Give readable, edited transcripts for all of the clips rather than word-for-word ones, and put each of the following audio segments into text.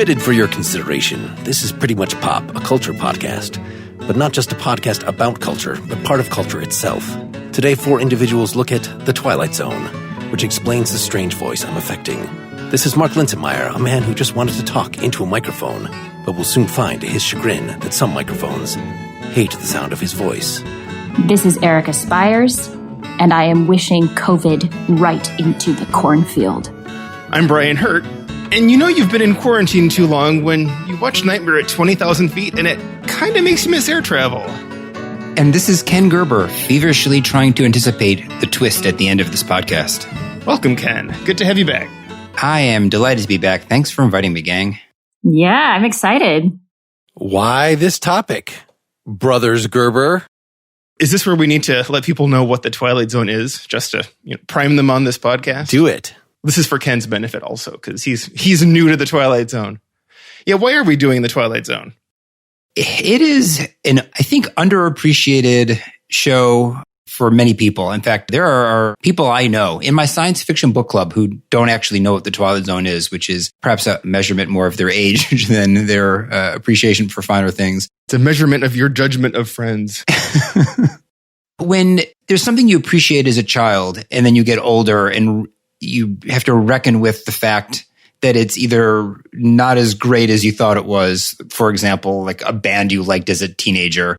Submitted for your consideration, this is Pretty Much Pop, a culture podcast. But not just a podcast about culture, but part of culture itself. Today, 4 individuals look at The Twilight Zone, which explains the strange voice I'm affecting. This is Mark Linsenmeyer, a man who just wanted to talk into a microphone, but will soon find to his chagrin that some microphones hate the sound of his voice. This is Erica Spires, and I am wishing COVID right into the cornfield. I'm Brian Hurt, and you know you've been in quarantine too long when you watch Nightmare at 20,000 feet and it kind of makes you miss air travel. And this is Ken Gerber, feverishly trying to anticipate the twist at the end of this podcast. Welcome, Ken. Good to have you back. I am delighted to be back. Thanks for inviting me, gang. Yeah, I'm excited. Why this topic, Brothers Gerber? Is this where we need to let people know what the Twilight Zone is, just to prime them on this podcast? Do it. This is for Ken's benefit also, because he's new to the Twilight Zone. Yeah, why are we doing the Twilight Zone? It is an, I think, underappreciated show for many people. In fact, there are people I know in my science fiction book club who don't actually know what the Twilight Zone is, which is perhaps a measurement more of their age than their appreciation for finer things. It's a measurement of your judgment of friends. When there's something you appreciate as a child and then you get older and you have to reckon with the fact that it's either not as great as you thought it was, for example, like a band you liked as a teenager.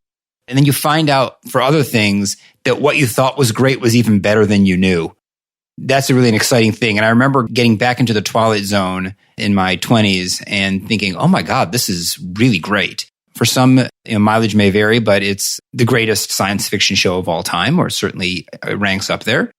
And then you find out for other things that what you thought was great was even better than you knew. That's a really an exciting thing. And I remember getting back into the Twilight Zone in my 20s and thinking, oh my God, this is really great. For some, mileage may vary, but it's the greatest science fiction show of all time, or certainly ranks up there.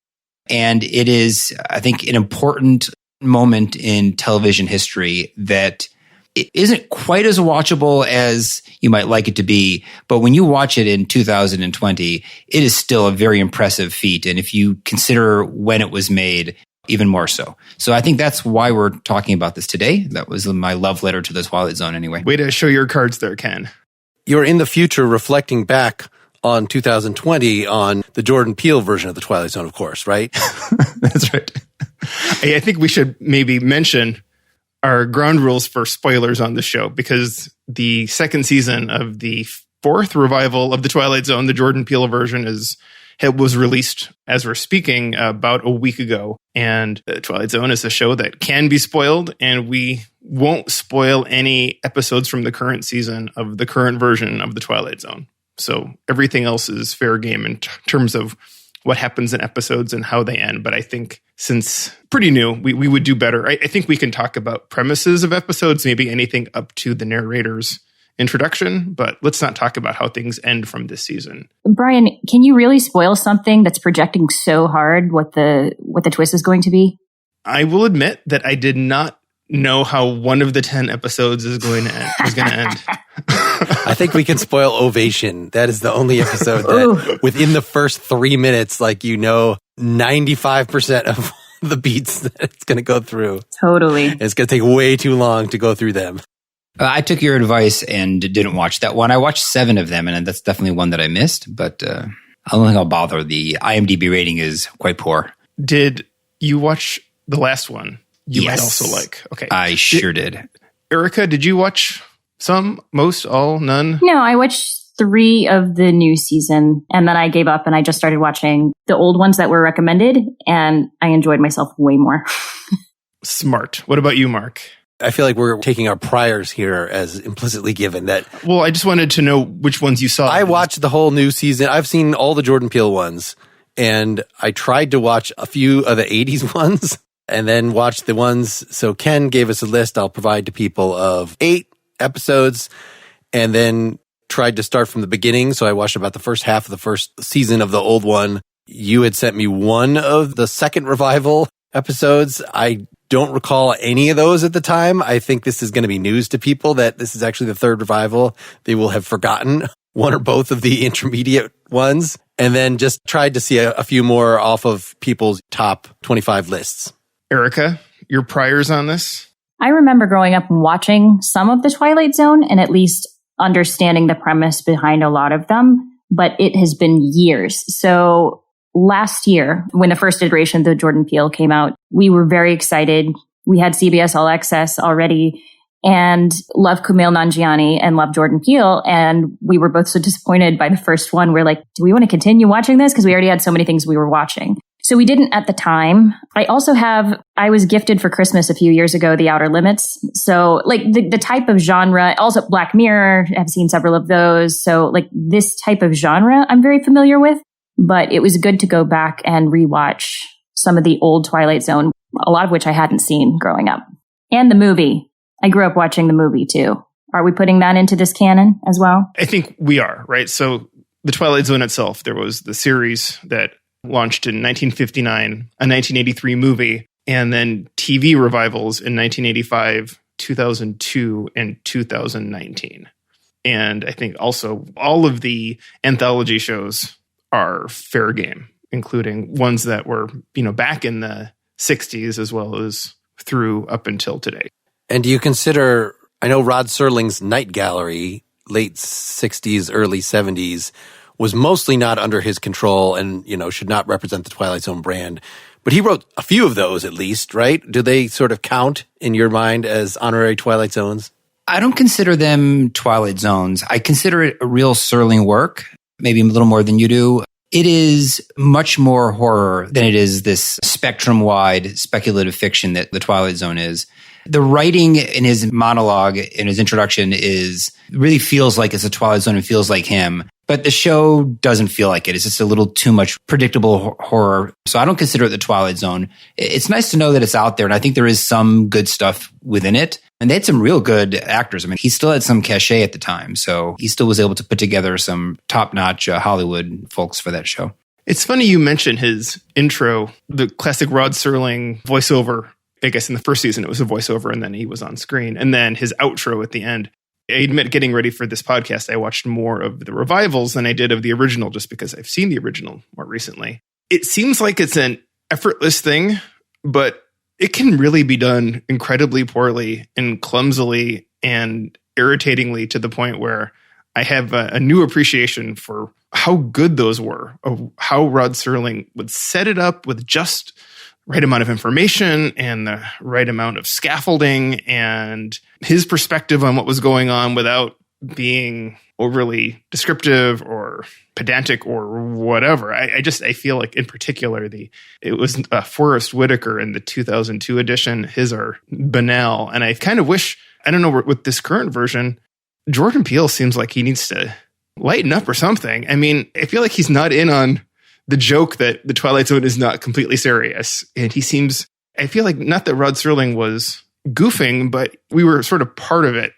And it is, I think, an important moment in television history that it isn't quite as watchable as you might like it to be. But when you watch it in 2020, it is still a very impressive feat. And if you consider when it was made, even more so. So I think that's why we're talking about this today. That was my love letter to the Twilight Zone anyway. Way to show your cards there, Ken. You're in the future reflecting back on 2020 on the Jordan Peele version of The Twilight Zone, of course, right? That's right. I think we should maybe mention our ground rules for spoilers on the show, because the second season of the 4th revival of The Twilight Zone, the Jordan Peele version, was released as we're speaking about a week ago. And The Twilight Zone is a show that can be spoiled, and we won't spoil any episodes from the current season of the current version of The Twilight Zone. So everything else is fair game in terms of what happens in episodes and how they end. But I think since pretty new, we would do better. I think we can talk about premises of episodes, maybe anything up to the narrator's introduction, but let's not talk about how things end from this season. Brian, can you really spoil something that's projecting so hard what the twist is going to be? I will admit that I did not know how one of the 10 episodes is going to end. I think we can spoil Ovation. That is the only episode that within the first 3 minutes, 95% of the beats that it's going to go through. Totally. It's going to take way too long to go through them. I took your advice and didn't watch that one. I watched 7 of them, and that's definitely one that I missed, but I don't think I'll bother. The IMDb rating is quite poor. Did you watch the last one? Yes. Might also like. Okay. I sure did. Erica, did you watch some, most, all, none? No, I watched 3 of the new season, and then I gave up and I just started watching the old ones that were recommended, and I enjoyed myself way more. Smart. What about you, Mark? I feel like we're taking our priors here as implicitly given that. Well, I just wanted to know which ones you saw. I watched the whole new season. I've seen all the Jordan Peele ones, and I tried to watch a few of the 80s ones and then watched the ones. So Ken gave us a list I'll provide to people of 8 episodes, and then tried to start from the beginning. So I watched about the first half of the first season of the old one. You had sent me one of the second revival episodes. I don't recall any of those at the time. I think this is going to be news to people that this is actually the third revival. They will have forgotten one or both of the intermediate ones, and then just tried to see a few more off of people's top 25 lists. Erica, your priors on this? I remember growing up and watching some of the Twilight Zone and at least understanding the premise behind a lot of them, but it has been years. So last year, when the first iteration of the Jordan Peele came out, we were very excited. We had CBS All Access already, and love Kumail Nanjiani and love Jordan Peele. And we were both so disappointed by the first one. We're like, do we want to continue watching this? Because we already had so many things we were watching. So we didn't at the time. I was gifted for Christmas a few years ago, The Outer Limits. So like the type of genre, also Black Mirror, I've seen several of those. So like this type of genre I'm very familiar with, but it was good to go back and rewatch some of the old Twilight Zone, a lot of which I hadn't seen growing up. And the movie. I grew up watching the movie too. Are we putting that into this canon as well? I think we are, right? So the Twilight Zone itself, there was the series that launched in 1959, a 1983 movie, and then TV revivals in 1985, 2002, and 2019. And I think also all of the anthology shows are fair game, including ones that were, back in the 60s as well as through up until today. And do you consider, I know Rod Serling's Night Gallery, late 60s, early 70s, was mostly not under his control and, should not represent the Twilight Zone brand. But he wrote a few of those at least, right? Do they sort of count in your mind as honorary Twilight Zones? I don't consider them Twilight Zones. I consider it a real Serling work, maybe a little more than you do. It is much more horror than it is this spectrum-wide speculative fiction that the Twilight Zone is. The writing in his monologue, in his introduction, really feels like it's a Twilight Zone and feels like him. But the show doesn't feel like it. It's just a little too much predictable horror. So I don't consider it the Twilight Zone. It's nice to know that it's out there, and I think there is some good stuff within it. And they had some real good actors. I mean, he still had some cachet at the time, so he still was able to put together some top-notch Hollywood folks for that show. It's funny you mentioned his intro, the classic Rod Serling voiceover. I guess in the first season it was a voiceover, and then he was on screen. And then his outro at the end. I admit, getting ready for this podcast, I watched more of the revivals than I did of the original, just because I've seen the original more recently. It seems like it's an effortless thing, but it can really be done incredibly poorly and clumsily and irritatingly, to the point where I have a new appreciation for how good those were, of how Rod Serling would set it up with just right amount of information and the right amount of scaffolding and his perspective on what was going on without being overly descriptive or pedantic or whatever. I feel like in particular, it was Forrest Whitaker in the 2002 edition. His are banal. And I kind of wish, I don't know, with this current version, Jordan Peele seems like he needs to lighten up or something. I mean, I feel like he's not in on the joke that the Twilight Zone is not completely serious. And I feel like, not that Rod Serling was goofing, but we were sort of part of it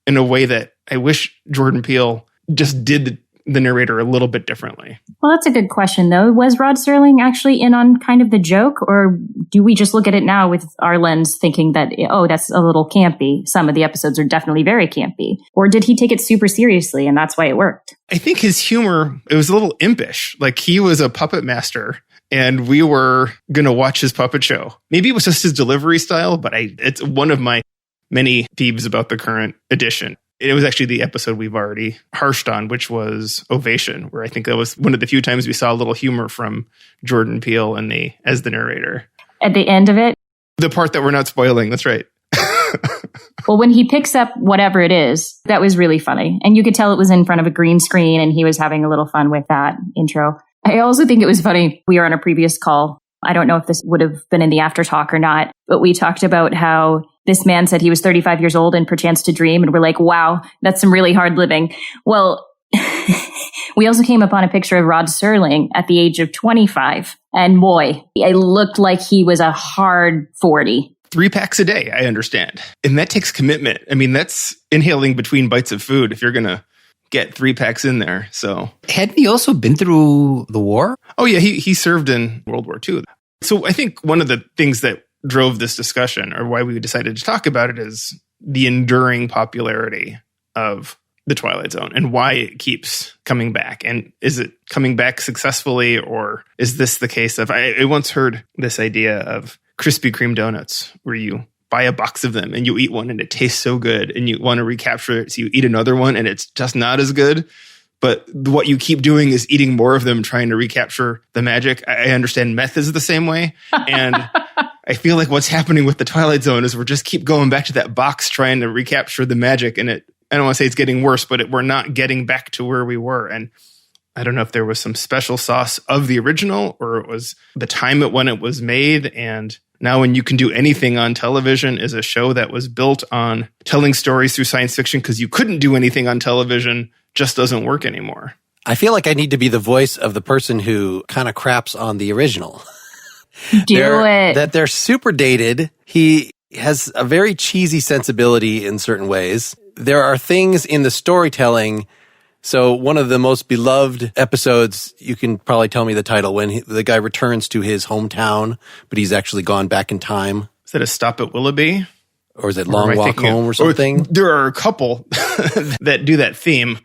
in a way that I wish Jordan Peele just did the narrator a little bit differently. Well, that's a good question, though. Was Rod Serling actually in on kind of the joke? Or do we just look at it now with our lens thinking that, oh, that's a little campy? Some of the episodes are definitely very campy. Or did he take it super seriously and that's why it worked? I think his humor, it was a little impish. Like, he was a puppet master and we were going to watch his puppet show. Maybe it was just his delivery style, but it's one of my many peeves about the current edition. It was actually the episode we've already harshed on, which was Ovation, where I think that was one of the few times we saw a little humor from Jordan Peele as the narrator. At the end of it? The part that we're not spoiling, that's right. Well, when he picks up whatever it is, that was really funny. And you could tell it was in front of a green screen and he was having a little fun with that intro. I also think it was funny. We were on a previous call. I don't know if this would have been in the after talk or not, but we talked about how this man said he was 35 years old and perchance to dream. And we're like, wow, that's some really hard living. Well, we also came upon a picture of Rod Serling at the age of 25. And boy, it looked like he was a hard 40. 3 packs a day, I understand. And that takes commitment. I mean, that's inhaling between bites of food if you're going to get 3 packs in there. So, hadn't he also been through the war? Oh, yeah, he served in World War II. So I think one of the things that drove this discussion, or why we decided to talk about it, is the enduring popularity of the Twilight Zone and why it keeps coming back. And is it coming back successfully, or is this the case of, I once heard this idea of Krispy Kreme donuts, where you buy a box of them and you eat one and it tastes so good and you want to recapture it. So you eat another one and it's just not as good. But what you keep doing is eating more of them, trying to recapture the magic. I understand meth is the same way. And I feel like what's happening with the Twilight Zone is we're just keep going back to that box trying to recapture the magic. And I don't want to say it's getting worse, but we're not getting back to where we were. And I don't know if there was some special sauce of the original or it was the time when it was made. And now when you can do anything on television is a show that was built on telling stories through science fiction because you couldn't do anything on television just doesn't work anymore. I feel like I need to be the voice of the person who kind of craps on the original. That they're super dated. He has a very cheesy sensibility in certain ways. There are things in the storytelling. So one of the most beloved episodes, you can probably tell me the title, when the guy returns to his hometown, but he's actually gone back in time. Is it A Stop at Willoughby? Or is it Long Walk Home or something? There are a couple that do that theme.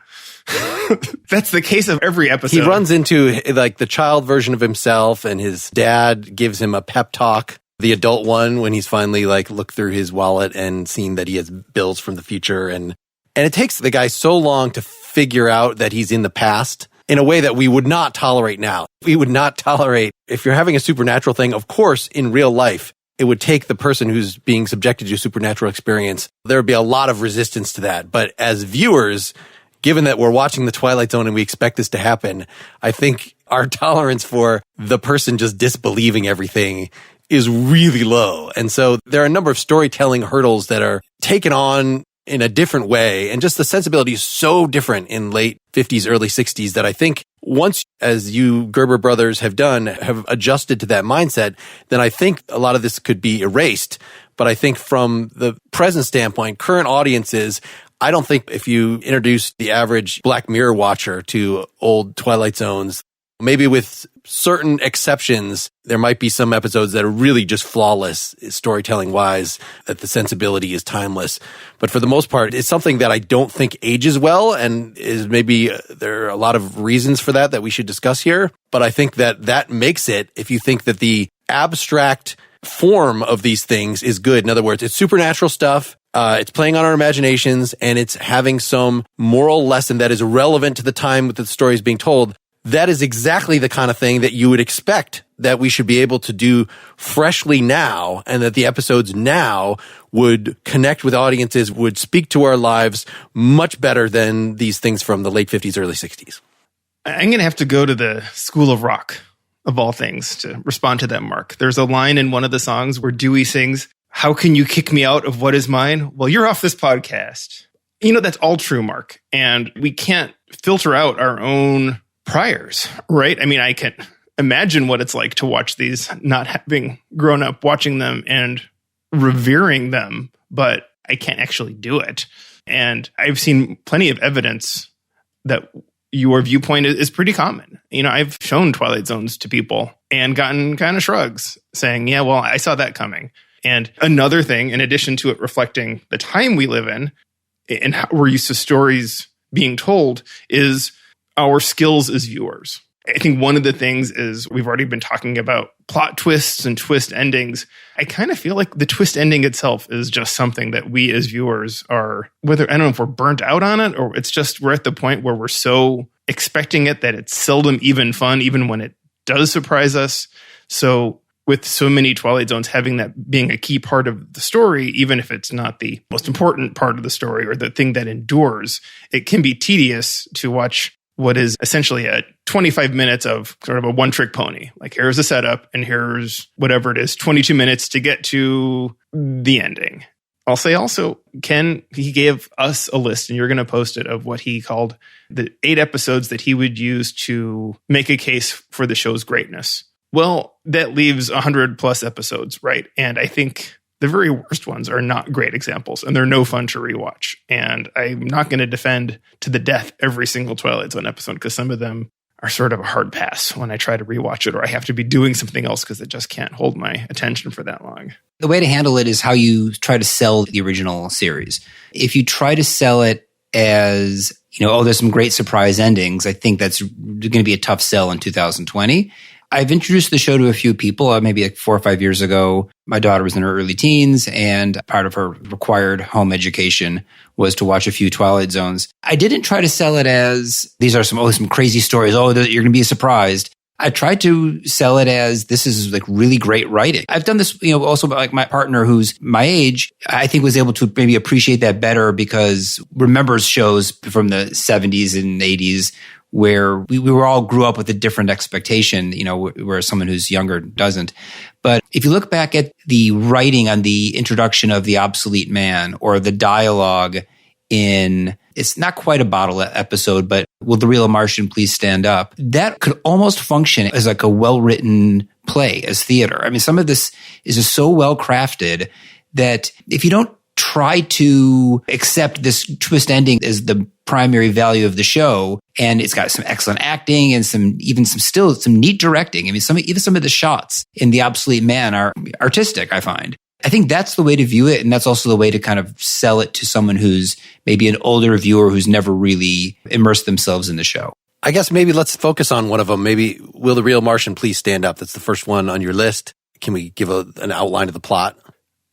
That's the case of every episode. He runs into like the child version of himself, and his dad gives him a pep talk. The adult one, when he's finally like looked through his wallet and seen that he has bills from the future. And it takes the guy so long to figure out that he's in the past in a way that we would not tolerate now. We would not tolerate, if you're having a supernatural thing, of course, in real life, it would take the person who's being subjected to a supernatural experience. There would be a lot of resistance to that. But as viewers, given that we're watching the Twilight Zone and we expect this to happen, I think our tolerance for the person just disbelieving everything is really low. And so there are a number of storytelling hurdles that are taken on in a different way. And just the sensibility is so different in late 50s, early 60s that I think once, as you Gerber brothers have done, have adjusted to that mindset, then I think a lot of this could be erased. But I think from the present standpoint, current audiences, I don't think if you introduce the average Black Mirror watcher to old Twilight Zones, maybe with certain exceptions, there might be some episodes that are really just flawless storytelling wise, that the sensibility is timeless. But for the most part, it's something that I don't think ages well, and is maybe there are a lot of reasons for that we should discuss here. But I think that makes it, if you think that the abstract form of these things is good. In other words, it's supernatural stuff. It's playing on our imaginations, and it's having some moral lesson that is relevant to the time that the story is being told. That is exactly the kind of thing that you would expect that we should be able to do freshly now, and that the episodes now would connect with audiences, would speak to our lives much better than these things from the late 50s, early 60s. I'm going to have to go to the School of Rock, of all things, to respond to that, Mark. There's a line in one of the songs where Dewey sings, "How can you kick me out of what is mine? Well, you're off this podcast." You know, that's all true, Mark. And we can't filter out our own priors, right? I mean, I can imagine what it's like to watch these, not having grown up watching them and revering them, but I can't actually do it. And I've seen plenty of evidence that your viewpoint is pretty common. You know, I've shown Twilight Zones to people and gotten kind of shrugs saying, yeah, well, I saw that coming. And another thing, in addition to it reflecting the time we live in and how we're used to stories being told, is our skills as viewers. I think one of the things is we've already been talking about plot twists and twist endings. I kind of feel like the twist ending itself is just something that we as viewers are, whether, I don't know if we're burnt out on it, or it's just we're at the point where we're so expecting it that it's seldom even fun, even when it does surprise us. So with so many Twilight Zones having that being a key part of the story, even if it's not the most important part of the story or the thing that endures, it can be tedious to watch what is essentially a 25 minutes of sort of a one-trick pony. Like, here's the setup, and here's whatever it is, 22 minutes to get to the ending. I'll say also, Ken, he gave us a list, and you're going to post it, of what he called the 8 episodes that he would use to make a case for the show's greatness. Well, that leaves 100 plus episodes, right? And I think the very worst ones are not great examples, and they're no fun to rewatch. And I'm not going to defend to the death every single Twilight Zone episode, because some of them are sort of a hard pass when I try to rewatch it, or I have to be doing something else because it just can't hold my attention for that long. The way to handle it is how you try to sell the original series. If you try to sell it as, you know, oh, there's some great surprise endings, I think that's going to be a tough sell in 2020. I've introduced the show to a few people, maybe like 4 or 5 years ago. My daughter was in her early teens, and part of her required home education was to watch a few Twilight Zones. I didn't try to sell it as, these are some crazy stories. Oh, you're going to be surprised. I tried to sell it as this is like really great writing. I've done this, also like my partner who's my age, I think was able to maybe appreciate that better because remembers shows from the 70s and 80s where we were all grew up with a different expectation, where someone who's younger doesn't. But if you look back at the writing on the introduction of the obsolete man or the dialogue in, it's not quite a bottle episode, but will the real Martian please stand up? That could almost function as like a well-written play, as theater. I mean, some of this is just so well crafted that if you don't try to accept this twist ending as the primary value of the show, and it's got some excellent acting and some neat directing. I mean, some of the shots in The Obsolete Man are artistic, I find. I think that's the way to view it, and that's also the way to kind of sell it to someone who's maybe an older viewer who's never really immersed themselves in the show. I guess maybe let's focus on one of them. Maybe Will the Real Martian Please Stand Up? That's the first one on your list. Can we give an outline of the plot?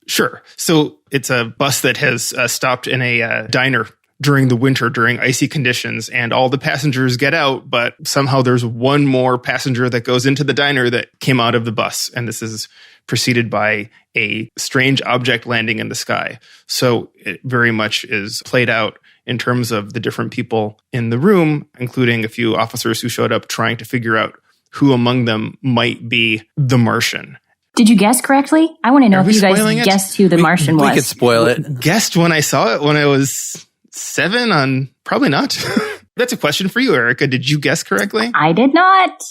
Sure. So it's a bus that has stopped in a diner during the winter, during icy conditions, and all the passengers get out, but somehow there's one more passenger that goes into the diner that came out of the bus. And this is preceded by a strange object landing in the sky. So it very much is played out in terms of the different people in the room, including a few officers who showed up trying to figure out who among them might be the Martian. Did you guess correctly? I want to know if you guys guessed who the Martian was. We could spoil it. Guessed when I saw it when I was 7 on, probably not. That's a question for you, Erica. Did you guess correctly? I did not.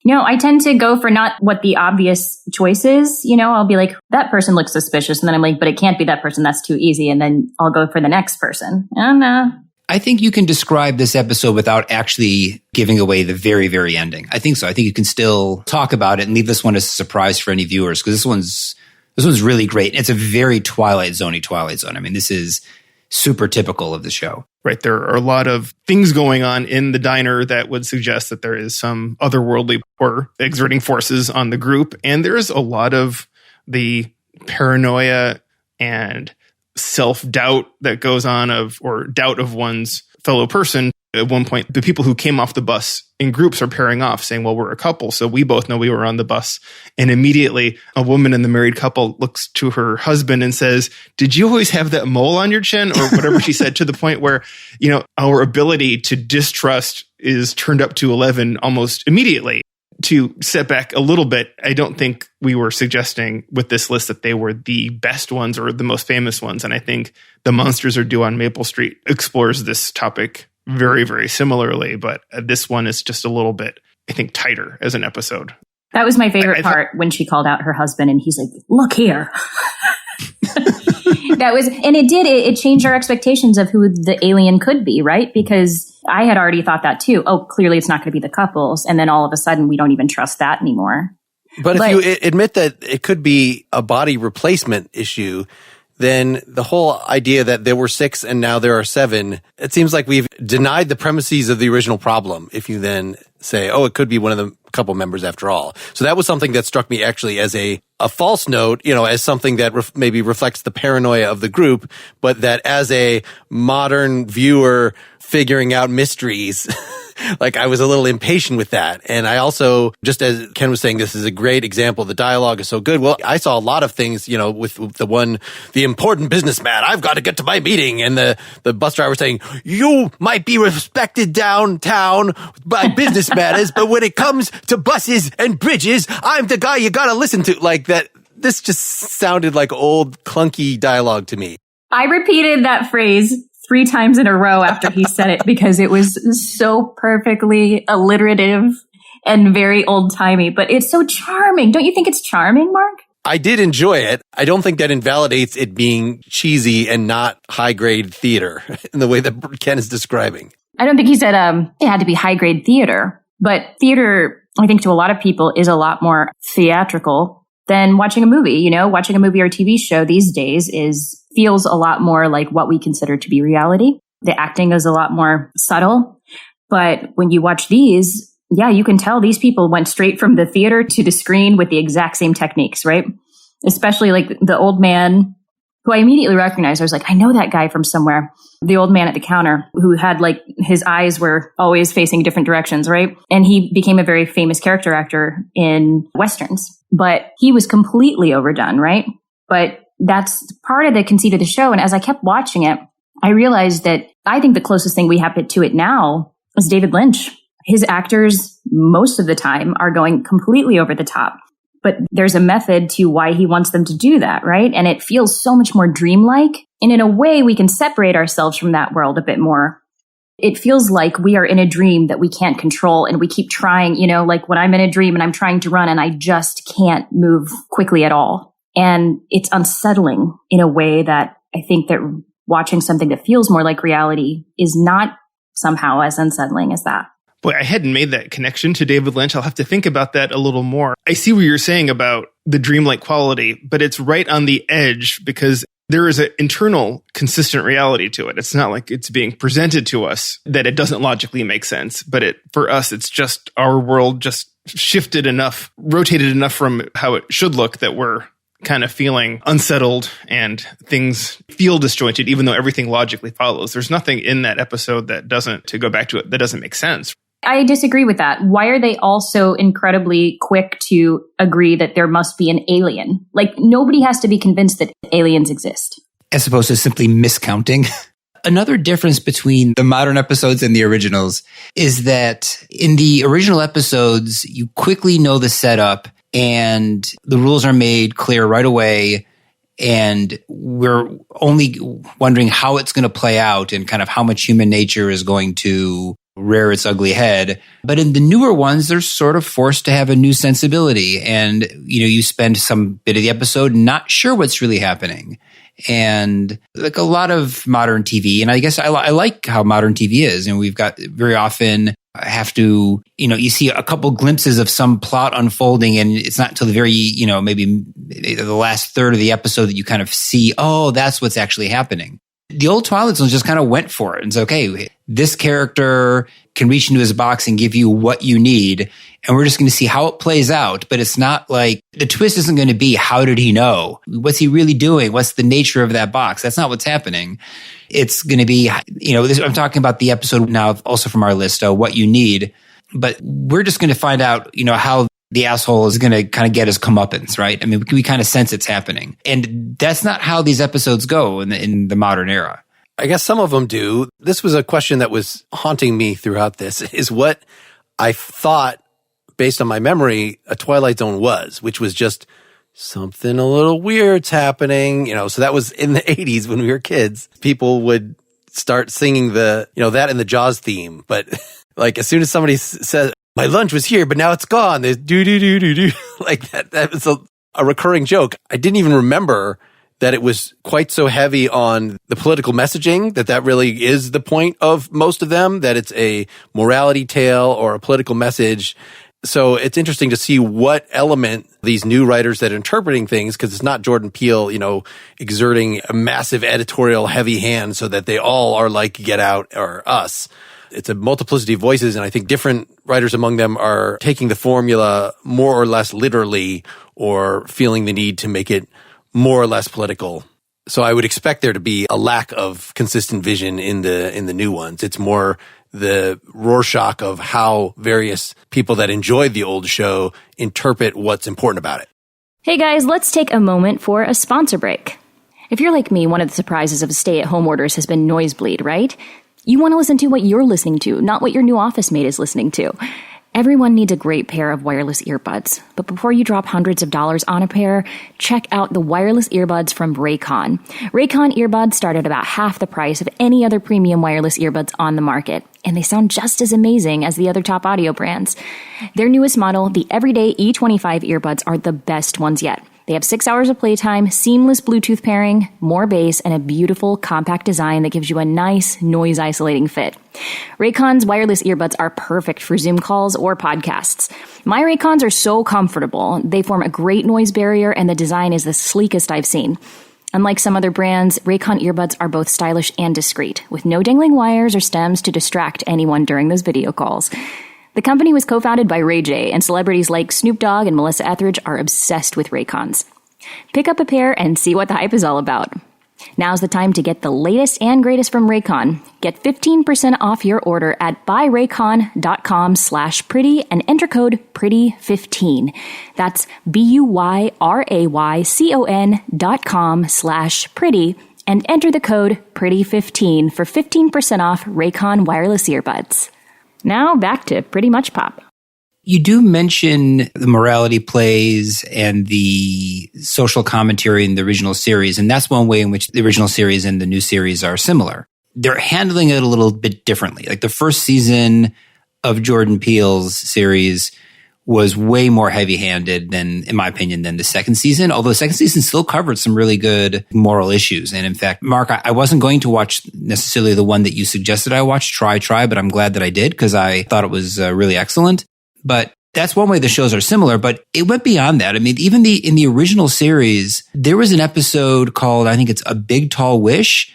No, I tend to go for not what the obvious choice is. I'll be like, that person looks suspicious. And then I'm like, but it can't be that person. That's too easy. And then I'll go for the next person. I don't know. I think you can describe this episode without actually giving away the very, very ending. I think so. I think you can still talk about it and leave this one as a surprise for any viewers because this one's really great. It's a very Twilight Zone-y Twilight Zone. I mean, this is super typical of the show. Right. There are a lot of things going on in the diner that would suggest that there is some otherworldly or exerting forces on the group. And there's a lot of the paranoia and self-doubt that goes on or doubt of one's fellow person. At one point, the people who came off the bus in groups are pairing off saying, well, we're a couple, so we both know we were on the bus. And immediately a woman in the married couple looks to her husband and says, did you always have that mole on your chin? Or whatever she said, to the point where, our ability to distrust is turned up to 11 almost immediately. To step back a little bit, I don't think we were suggesting with this list that they were the best ones or the most famous ones. And I think The Monsters Are Due on Maple Street explores this topic very, very similarly. But this one is just a little bit, I think, tighter as an episode. That was my favorite part when she called out her husband and he's like, look here. It changed our expectations of who the alien could be, right? Because I had already thought that too. Oh, clearly it's not going to be the couples. And then all of a sudden we don't even trust that anymore. But if you admit that it could be a body replacement issue, then the whole idea that there were 6 and now there are 7, it seems like we've denied the premises of the original problem. If you then say, oh, it could be one of the couple members after all. So that was something that struck me actually as a false note, as something that maybe reflects the paranoia of the group, but that as a modern viewer figuring out mysteries, like I was a little impatient with that. And I also, just as Ken was saying, this is a great example. The dialogue is so good. Well, I saw a lot of things, with the important businessman, I've got to get to my meeting. And the bus driver saying, you might be respected downtown by business matters, but when it comes to buses and bridges, I'm the guy you got to listen to. Like that, this just sounded like old clunky dialogue to me. I repeated that phrase 3 times in a row after he said it because it was so perfectly alliterative and very old-timey, but it's so charming. Don't you think it's charming, Mark? I did enjoy it. I don't think that invalidates it being cheesy and not high-grade theater in the way that Ken is describing. I don't think he said it had to be high-grade theater, but theater, I think to a lot of people, is a lot more theatrical than watching a movie. Watching a movie or a TV show these days feels a lot more like what we consider to be reality. The acting is a lot more subtle. But when you watch these, yeah, you can tell these people went straight from the theater to the screen with the exact same techniques, right? Especially like the old man who I immediately recognized. I was like, I know that guy from somewhere. The old man at the counter who had like his eyes were always facing different directions, right? And he became a very famous character actor in Westerns, but he was completely overdone, right? But that's part of the conceit of the show. And as I kept watching it, I realized that I think the closest thing we have to it now is David Lynch. His actors, most of the time, are going completely over the top. But there's a method to why he wants them to do that, right? And it feels so much more dreamlike. And in a way, we can separate ourselves from that world a bit more. It feels like we are in a dream that we can't control, and we keep trying, like when I'm in a dream and I'm trying to run and I just can't move quickly at all. And it's unsettling in a way that I think that watching something that feels more like reality is not somehow as unsettling as that. Boy, I hadn't made that connection to David Lynch. I'll have to think about that a little more. I see what you're saying about the dreamlike quality, but it's right on the edge because there is an internal consistent reality to it. It's not like it's being presented to us that it doesn't logically make sense, but for us, it's just our world just shifted enough, rotated enough from how it should look that we're kind of feeling unsettled and things feel disjointed, even though everything logically follows. There's nothing in that episode that doesn't make sense. I disagree with that. Why are they also incredibly quick to agree that there must be an alien? Like, nobody has to be convinced that aliens exist. As opposed to simply miscounting. Another difference between the modern episodes and the originals is that in the original episodes, you quickly know the setup and the rules are made clear right away. And we're only wondering how it's going to play out and kind of how much human nature is going to rear its ugly head. But in the newer ones, they're sort of forced to have a new sensibility. And, you spend some bit of the episode not sure what's really happening. And like a lot of modern TV, and I guess I like how modern TV is. And we've got very often have to, you see a couple glimpses of some plot unfolding, and it's not until the very, maybe the last third of the episode that you kind of see, oh, that's what's actually happening. The old Twilight Zone just kind of went for it. It's okay, this character can reach into his box and give you what you need, and we're just going to see how it plays out. But it's not like the twist isn't going to be, how did he know? What's he really doing? What's the nature of that box? That's not what's happening. It's going to be, I'm talking about the episode now, also from our list, What You Need. But we're just going to find out, how the asshole is going to kind of get his comeuppance, right? I mean, we kind of sense it's happening. And that's not how these episodes go in the modern era. I guess some of them do. This was a question that was haunting me throughout this, is what I thought, based on my memory, a Twilight Zone was, which was just something a little weird's happening. So that was in the 80s when we were kids. People would start singing that and the Jaws theme. But like as soon as somebody says, my lunch was here, but now it's gone, there's do. Like that was a recurring joke. I didn't even remember that it was quite so heavy on the political messaging, that really is the point of most of them, that it's a morality tale or a political message. So it's interesting to see what element these new writers that are interpreting things, because it's not Jordan Peele, exerting a massive editorial heavy hand so that they all are like Get Out or Us. It's a multiplicity of voices, and I think different writers among them are taking the formula more or less literally, or feeling the need to make it more or less political. So I would expect there to be a lack of consistent vision in the new ones. It's more the Rorschach of how various people that enjoyed the old show interpret what's important about it. Hey guys, let's take a moment for a sponsor break. If you're like me, one of the surprises of stay-at-home orders has been Noisebleed, right? You want to listen to what you're listening to, not what your new office mate is listening to. Everyone needs a great pair of wireless earbuds. But before you drop hundreds of dollars on a pair, check out the wireless earbuds from Raycon. Raycon earbuds start at about half the price of any other premium wireless earbuds on the market. And they sound just as amazing as the other top audio brands. Their newest model, the Everyday E25 earbuds, are the best ones yet. They have 6 hours of playtime, seamless Bluetooth pairing, more bass, and a beautiful compact design that gives you a nice noise-isolating fit. Raycon's wireless earbuds are perfect for Zoom calls or podcasts. My Raycons are so comfortable. They form a great noise barrier, and the design is the sleekest I've seen. Unlike some other brands, Raycon earbuds are both stylish and discreet, with no dangling wires or stems to distract anyone during those video calls. The company was co-founded by Ray J, and celebrities like Snoop Dogg and Melissa Etheridge are obsessed with Raycons. Pick up a pair and see what the hype is all about. Now's the time to get the latest and greatest from Raycon. Get 15% off your order at buyraycon.com/pretty and enter code PRETTY15. That's BUYRAYCON.com/pretty and enter the code PRETTY15 for 15% off Raycon wireless earbuds. Now back to Pretty Much Pop. You do mention the morality plays and the social commentary in the original series, and that's one way in which the original series and the new series are similar. They're handling it a little bit differently. Like the first season of Jordan Peele's series was way more heavy-handed than, in my opinion, than the second season, although the second season still covered some really good moral issues. And in fact, Mark, I wasn't going to watch necessarily the one that you suggested I watch, Try, but I'm glad that I did because I thought it was really excellent. But that's one way the shows are similar, but it went beyond that. I mean, even in the original series, there was an episode called, I think it's A Big Tall Wish,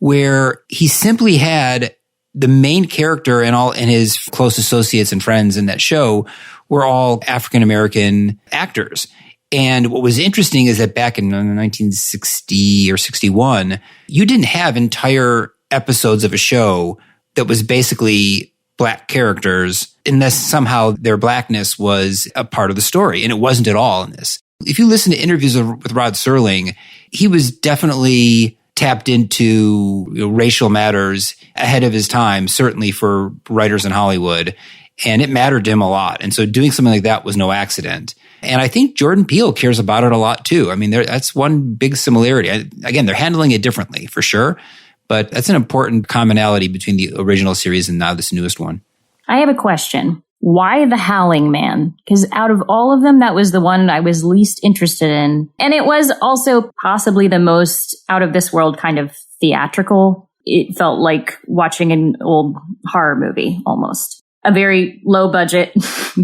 where he simply had the main character and his close associates and friends in that show were all African-American actors. And what was interesting is that back in 1960 or 61, you didn't have entire episodes of a show that was basically Black characters unless somehow their Blackness was a part of the story. And it wasn't at all in this. If you listen to interviews with Rod Serling, he was definitely tapped into racial matters ahead of his time, certainly for writers in Hollywood. And it mattered to him a lot. And so doing something like that was no accident. And I think Jordan Peele cares about it a lot too. I mean, that's one big similarity. Again, they're handling it differently for sure. But that's an important commonality between the original series and now this newest one. I have a question. Why the Howling Man? Because out of all of them, that was the one I was least interested in. And it was also possibly the most out of this world kind of theatrical. It felt like watching an old horror movie almost. A very low budget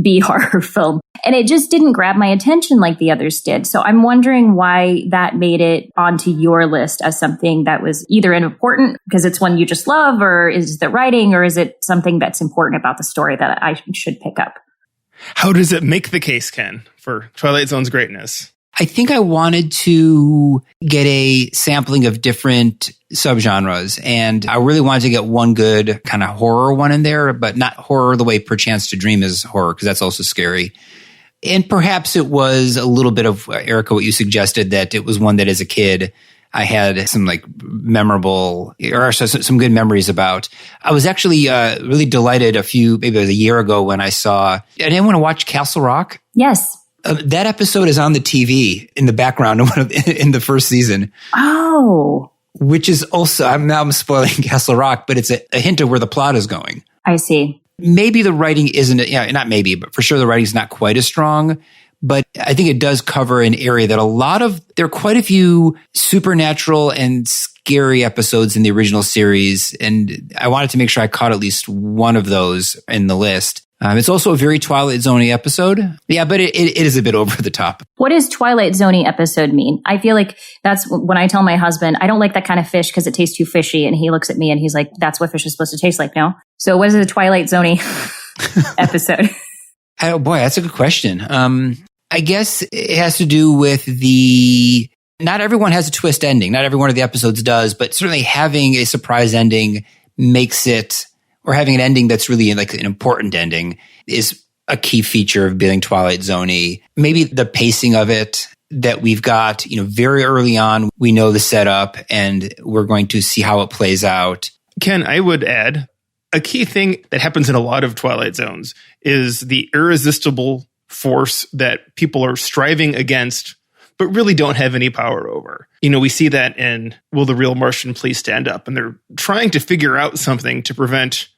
B horror film. And it just didn't grab my attention like the others did. So I'm wondering why that made it onto your list as something that was either important because it's one you just love, or is it the writing, or is it something that's important about the story that I should pick up? How does it make the case, Ken, for Twilight Zone's greatness? I think I wanted to get a sampling of different subgenres, and I really wanted to get one good kind of horror one in there, but not horror the way Perchance to Dream is horror, because that's also scary. And perhaps it was a little bit of, Erica, what you suggested, that it was one that as a kid I had some like memorable, or some good memories about. I was actually really delighted maybe it was a year ago when I saw, anyone want to watch Castle Rock? Yes. That episode is on the TV in the background in the first season. Oh. Which is also, I'm spoiling Castle Rock, but it's a hint of where the plot is going. I see. Maybe the writing isn't, not maybe, but for sure the writing's not quite as strong. But I think it does cover an area that there are quite a few supernatural and scary episodes in the original series. And I wanted to make sure I caught at least one of those in the list. It's also a very Twilight Zone-y episode. Yeah, but it is a bit over the top. What does Twilight Zone-y episode mean? I feel like that's when I tell my husband, I don't like that kind of fish because it tastes too fishy. And he looks at me and he's like, that's what fish is supposed to taste like, no? So what is a Twilight Zone-y episode? Oh boy, that's a good question. I guess it has to do with not everyone has a twist ending. Not every one of the episodes does, but certainly having a surprise ending makes it, or having an ending that's really like an important ending, is a key feature of being Twilight Zone-y. Maybe the pacing of it, that we've got, very early on, we know the setup and we're going to see how it plays out. Ken, I would add, a key thing that happens in a lot of Twilight Zones is the irresistible force that people are striving against, but really don't have any power over. We see that in Will the Real Martian Please Stand Up? And they're trying to figure out something to prevent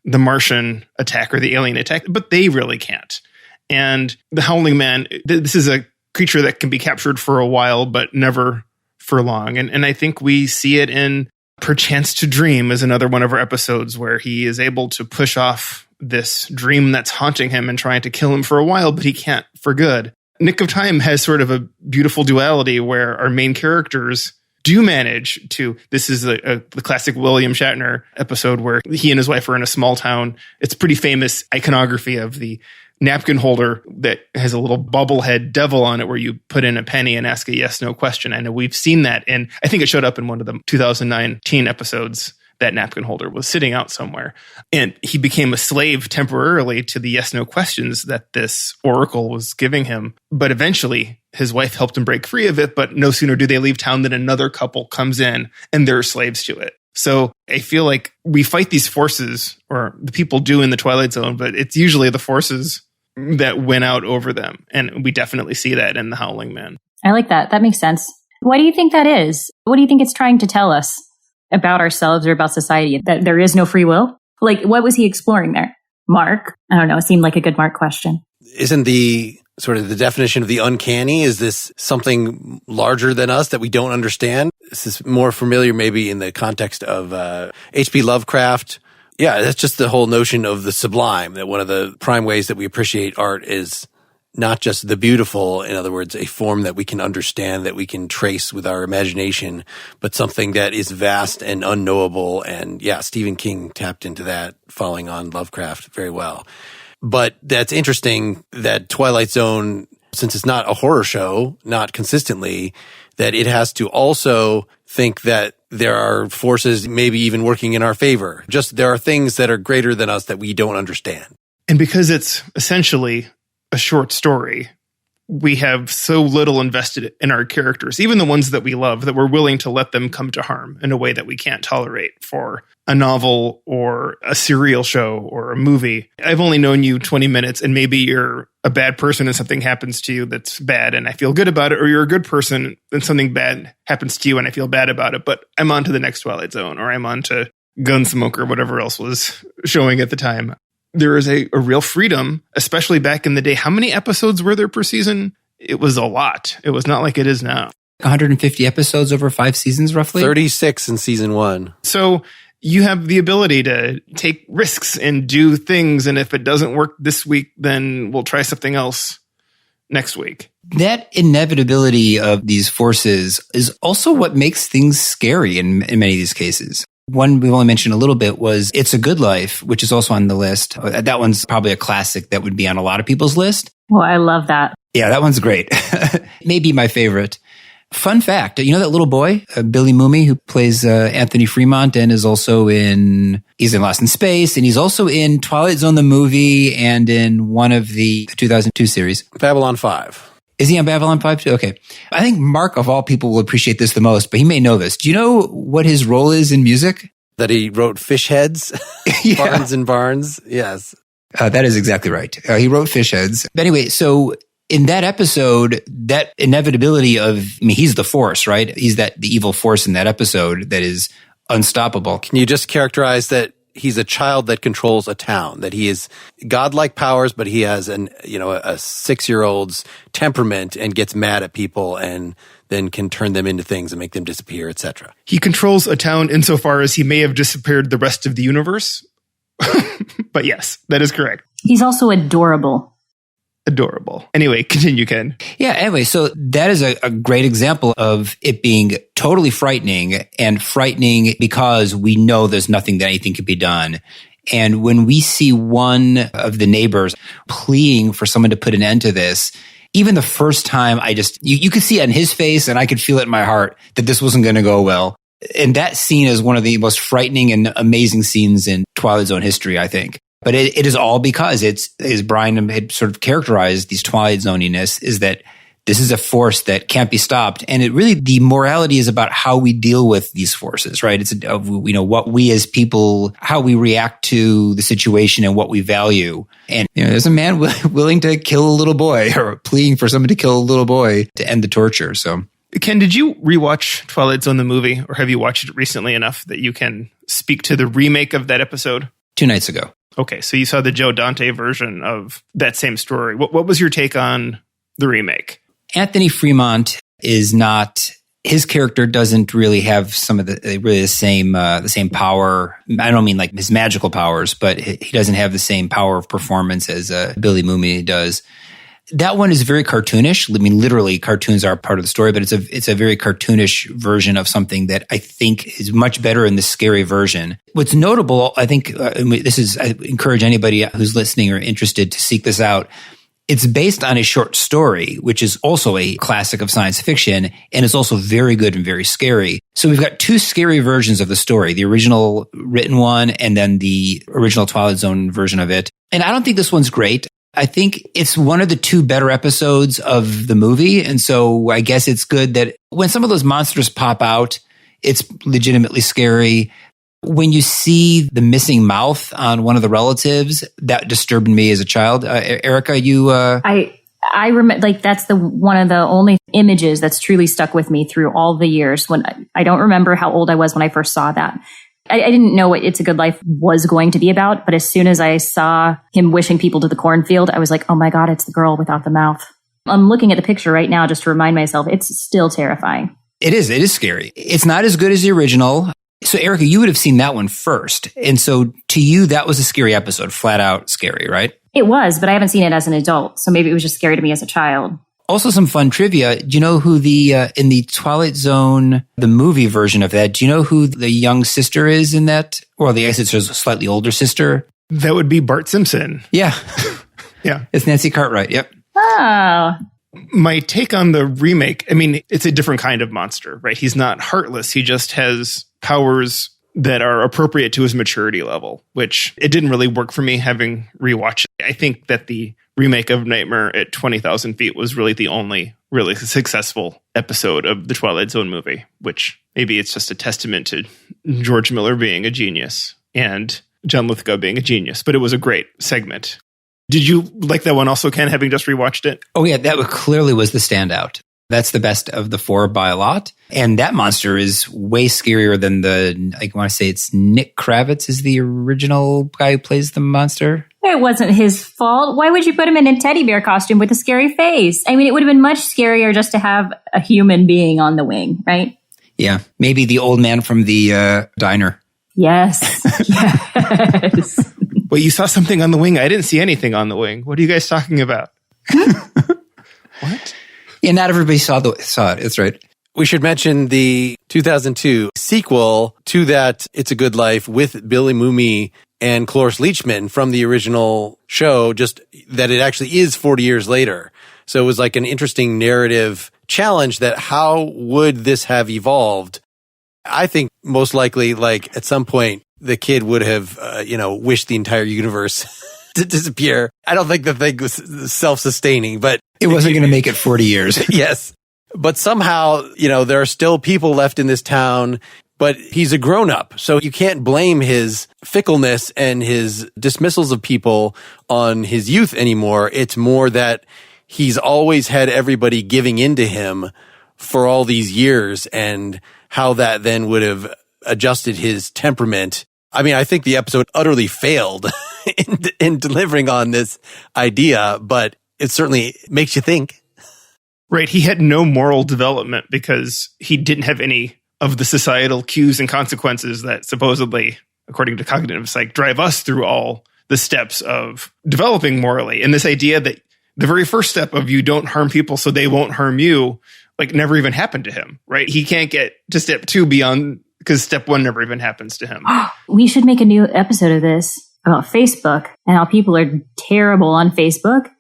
the Martian attack or the alien attack, but they really can't. And the Howling Man, this is a creature that can be captured for a while, but never for long. And I think we see it in Perchance to Dream is another one of our episodes where he is able to push off this dream that's haunting him and trying to kill him for a while, but he can't for good. Nick of Time has sort of a beautiful duality where our main characters do manage to, this is the classic William Shatner episode where he and his wife are in a small town. It's pretty famous iconography of the napkin holder that has a little bobblehead devil on it where you put in a penny and ask a yes/no question. I know we've seen that, and I think it showed up in one of the 2019 episodes. That napkin holder was sitting out somewhere, and he became a slave temporarily to the yes/no questions that this oracle was giving him. But eventually his wife helped him break free of it, but no sooner do they leave town than another couple comes in and they're slaves to it. So I feel like we fight these forces, or the people do in the Twilight Zone, but it's usually the forces that win out over them. And we definitely see that in the Howling Man. I like that. That makes sense. Why do you think that is? What do you think it's trying to tell us about ourselves or about society? That there is no free will? Like, what was he exploring there? Mark? I don't know. It seemed like a good Mark question. Isn't the sort of the definition of the uncanny, is this something larger than us that we don't understand? This is more familiar maybe in the context of H.P. Lovecraft. Yeah, that's just the whole notion of the sublime, that one of the prime ways that we appreciate art is not just the beautiful, in other words, a form that we can understand, that we can trace with our imagination, but something that is vast and unknowable. And yeah, Stephen King tapped into that, following on Lovecraft very well. But that's interesting that Twilight Zone, since it's not a horror show, not consistently, that it has to also think that there are forces maybe even working in our favor. Just there are things that are greater than us that we don't understand. And because it's essentially a short story, we have so little invested in our characters, even the ones that we love, that we're willing to let them come to harm in a way that we can't tolerate for a novel or a serial show or a movie. I've only known you 20 minutes, and maybe you're a bad person and something happens to you that's bad and I feel good about it, or you're a good person and something bad happens to you and I feel bad about it, but I'm on to the next Twilight Zone, or I'm on to Gunsmoke or whatever else was showing at the time. There is a real freedom, especially back in the day. How many episodes were there per season? It was a lot. It was not like it is now. 150 episodes over 5 seasons, roughly? 36 in season 1. So you have the ability to take risks and do things. And if it doesn't work this week, then we'll try something else next week. That inevitability of these forces is also what makes things scary in many of these cases. One we've only mentioned a little bit was It's a Good Life, which is also on the list. That one's probably a classic that would be on a lot of people's list. Well, I love that. Yeah, that one's great. Maybe my favorite. Fun fact, you know that little boy, Billy Mooney, who plays Anthony Fremont and is also he's in Lost in Space, and he's also in Twilight Zone the movie and in one of the 2002 series. Babylon 5. Is he on Babylon 5 too? Okay. I think Mark, of all people, will appreciate this the most, but he may know this. Do you know what his role is in music? That he wrote Fish Heads? Yeah. Barnes and Barnes? Yes. That is exactly right. He wrote Fish Heads. But anyway, so in that episode, that inevitability of, he's the force, right? He's the evil force in that episode that is unstoppable. Can you just characterize that he's a child that controls a town, that he is godlike powers, but he has a 6-year-old's temperament and gets mad at people and then can turn them into things and make them disappear, etc. He controls a town insofar as he may have disappeared the rest of the universe. But yes, that is correct. He's also adorable. Adorable. Anyway, continue, Ken. Yeah, anyway, so that is a great example of it being totally frightening, and frightening because we know there's nothing that anything can be done. And when we see one of the neighbors pleading for someone to put an end to this, even the first time, you could see it in his face, and I could feel it in my heart that this wasn't going to go well. And that scene is one of the most frightening and amazing scenes in Twilight Zone history, I think. But it is all because as Brian had sort of characterized these Twilight Zoniness, is that this is a force that can't be stopped. And the morality is about how we deal with these forces, right? It's, what we as people, how we react to the situation and what we value. And, there's a man willing to kill a little boy, or pleading for someone to kill a little boy to end the torture. So, Ken, did you rewatch Twilight Zone the movie, or have you watched it recently enough that you can speak to the remake of that episode? 2 nights ago. Okay, so you saw the Joe Dante version of that same story. What was your take on the remake? Anthony Fremont is not, his character doesn't really have some of the same power. I don't mean like his magical powers, but he doesn't have the same power of performance as Billy Mooney does. That one is very cartoonish. I mean, literally, cartoons are part of the story, but it's a very cartoonish version of something that I think is much better in the scary version. What's notable, I think, I encourage anybody who's listening or interested to seek this out. It's based on a short story, which is also a classic of science fiction, and it's also very good and very scary. So we've got two scary versions of the story, the original written one and then the original Twilight Zone version of it. And I don't think this one's great. I think it's one of the two better episodes of the movie. And so I guess it's good that when some of those monsters pop out, it's legitimately scary. When you see the missing mouth on one of the relatives, that disturbed me as a child. Erica, you... I remember, like, that's one of the only images that's truly stuck with me through all the years. When I don't remember how old I was when I first saw that. I didn't know what It's a Good Life was going to be about, but as soon as I saw him wishing people to the cornfield, I was like, oh my God, it's the girl without the mouth. I'm looking at the picture right now just to remind myself, it's still terrifying. It is scary. It's not as good as the original. So Erica, you would have seen that one first. And so to you, that was a scary episode, flat out scary, right? It was, but I haven't seen it as an adult. So maybe it was just scary to me as a child. Also some fun trivia. Do you know who in the Twilight Zone, the movie version of that, do you know who the young sister is in that? Or I guess it's a slightly older sister. That would be Bart Simpson. Yeah. Yeah. It's Nancy Cartwright. Yep. Oh. My take on the remake, I mean, it's a different kind of monster, right? He's not heartless. He just has powers that are appropriate to his maturity level, which it didn't really work for me having rewatched it. I think that the remake of Nightmare at 20,000 Feet was really the only really successful episode of the Twilight Zone movie, which maybe it's just a testament to George Miller being a genius and John Lithgow being a genius, but it was a great segment. Did you like that one also, Ken, having just rewatched it? Oh yeah, that clearly was the standout. That's the best of the four by a lot. And that monster is way scarier than I want to say it's Nick Kravitz is the original guy who plays the monster. It wasn't his fault. Why would you put him in a teddy bear costume with a scary face? I mean, it would have been much scarier just to have a human being on the wing, right? Yeah. Maybe the old man from the diner. Yes. Yes. Wait, you saw something on the wing? I didn't see anything on the wing. What are you guys talking about? What? Yeah, not everybody saw it. That's right. We should mention the 2002 sequel to that It's a Good Life with Billy Mooney and Cloris Leachman from the original show, just that it actually is 40 years later. So it was like an interesting narrative challenge that how would this have evolved? I think most likely, like at some point, the kid would have, wished the entire universe to disappear. I don't think the thing was self-sustaining, but it wasn't going to make it 40 years. Yes. But somehow, there are still people left in this town, but he's a grown-up. So you can't blame his fickleness and his dismissals of people on his youth anymore. It's more that he's always had everybody giving in to him for all these years and how that then would have adjusted his temperament. I mean, I think the episode utterly failed in delivering on this idea, but it certainly makes you think. Right. He had no moral development because he didn't have any of the societal cues and consequences that supposedly, according to cognitive psych, drive us through all the steps of developing morally. And this idea that the very first step of you don't harm people so they won't harm you, like never even happened to him, right? He can't get to step 2 beyond because step 1 never even happens to him. We should make a new episode of this about Facebook and how people are terrible on Facebook,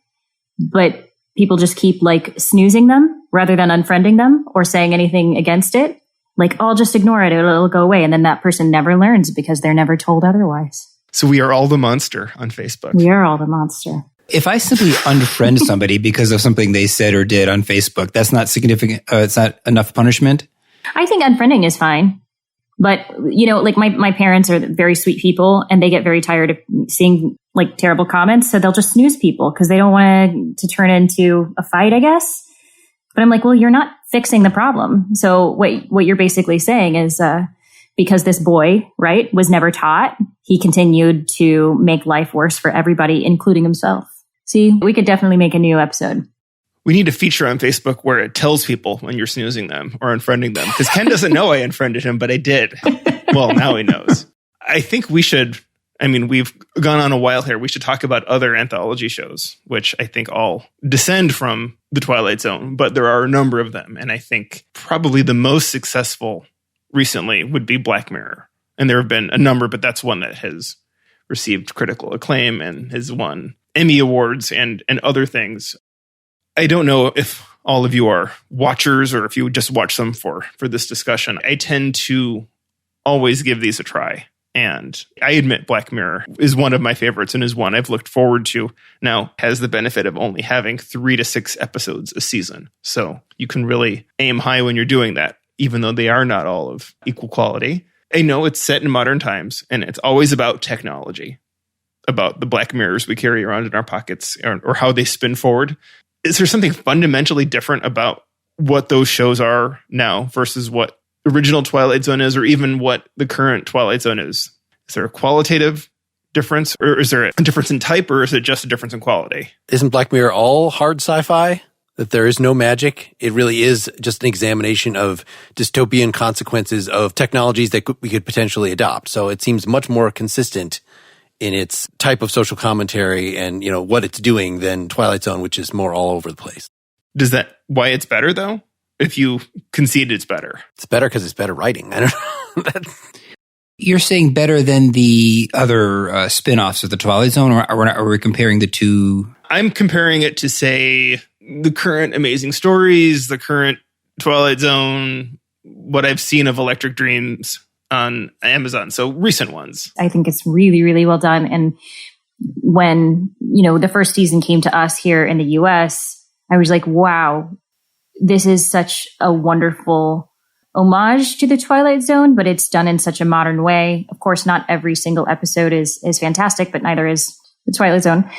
but people just keep like snoozing them rather than unfriending them or saying anything against it. Like, I'll just ignore it. It'll go away. And then that person never learns because they're never told otherwise. So we are all the monster on Facebook. We are all the monster. If I simply unfriend somebody because of something they said or did on Facebook, that's not significant. It's not enough punishment. I think unfriending is fine. But, like my parents are very sweet people and they get very tired of seeing like terrible comments. So they'll just snooze people because they don't want to turn into a fight, I guess. But I'm like, well, you're not fixing the problem. So what you're basically saying is because this boy, right, was never taught, he continued to make life worse for everybody, including himself. See, we could definitely make a new episode. We need a feature on Facebook where it tells people when you're snoozing them or unfriending them. Because Ken doesn't know I unfriended him, but I did. Well, now he knows. I think we should I mean, we've gone on a while here. We should talk about other anthology shows, which I think all descend from the Twilight Zone, but there are a number of them. And I think probably the most successful recently would be Black Mirror. And there have been a number, but that's one that has received critical acclaim and has won Emmy Awards and other things. I don't know if all of you are watchers or if you just watch them for this discussion. I tend to always give these a try. And I admit Black Mirror is one of my favorites and is one I've looked forward to. Now, has the benefit of only having 3 to 6 episodes a season. So you can really aim high when you're doing that, even though they are not all of equal quality. I know it's set in modern times, and it's always about technology, about the black mirrors we carry around in our pockets or how they spin forward. Is there something fundamentally different about what those shows are now versus what original Twilight Zone is, or even what the current Twilight Zone is? Is there a qualitative difference, or is there a difference in type, or is it just a difference in quality? Isn't Black Mirror all hard sci-fi? That there is no magic? It really is just an examination of dystopian consequences of technologies that we could potentially adopt. So it seems much more consistent in its type of social commentary and, you know, what it's doing than Twilight Zone, which is more all over the place. Does that why it's better though? If you concede it's better. It's better because it's better writing. I don't know. You're saying better than the other spin-offs of the Twilight Zone, or are we comparing the two? I'm comparing it to, say, the current Amazing Stories, the current Twilight Zone, what I've seen of Electric Dreams on Amazon. So recent ones. I think it's really, really well done. And when, you know, the first season came to us here in the US, I was like, wow, this is such a wonderful homage to the Twilight Zone, but it's done in such a modern way. Of course, not every single episode is fantastic, but neither is the Twilight Zone.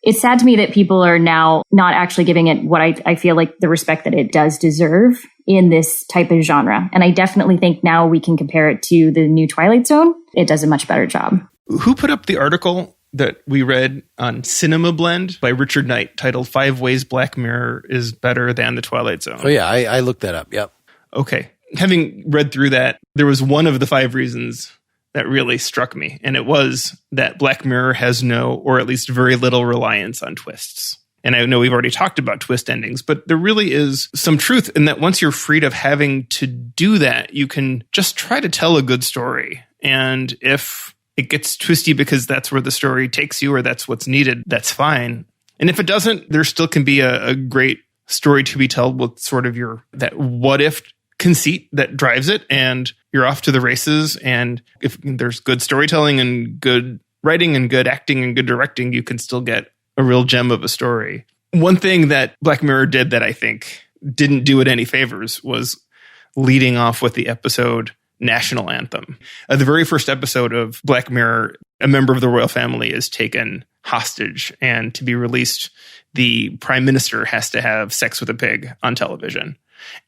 It's sad to me that people are now not actually giving it what I feel like the respect that it does deserve in this type of genre. And I definitely think now we can compare it to the new Twilight Zone. It does a much better job. Who put up the article that we read on Cinema Blend by Richard Knight titled 5 Ways Black Mirror is Better Than the Twilight Zone? Oh, yeah, I looked that up. Yep. Okay. Having read through that, there was one of the 5 reasons that really struck me, and it was that Black Mirror has no, or at least very little, reliance on twists. And I know we've already talked about twist endings, but there really is some truth in that once you're freed of having to do that, you can just try to tell a good story. And if it gets twisty because that's where the story takes you or that's what's needed, that's fine. And if it doesn't, there still can be a great story to be told with sort of that what if conceit that drives it, and you're off to the races. And if there's good storytelling and good writing and good acting and good directing, you can still get a real gem of a story. One thing that Black Mirror did that I think didn't do it any favors was leading off with the episode National Anthem. The very first episode of Black Mirror, a member of the royal family is taken hostage, and to be released, the prime minister has to have sex with a pig on television.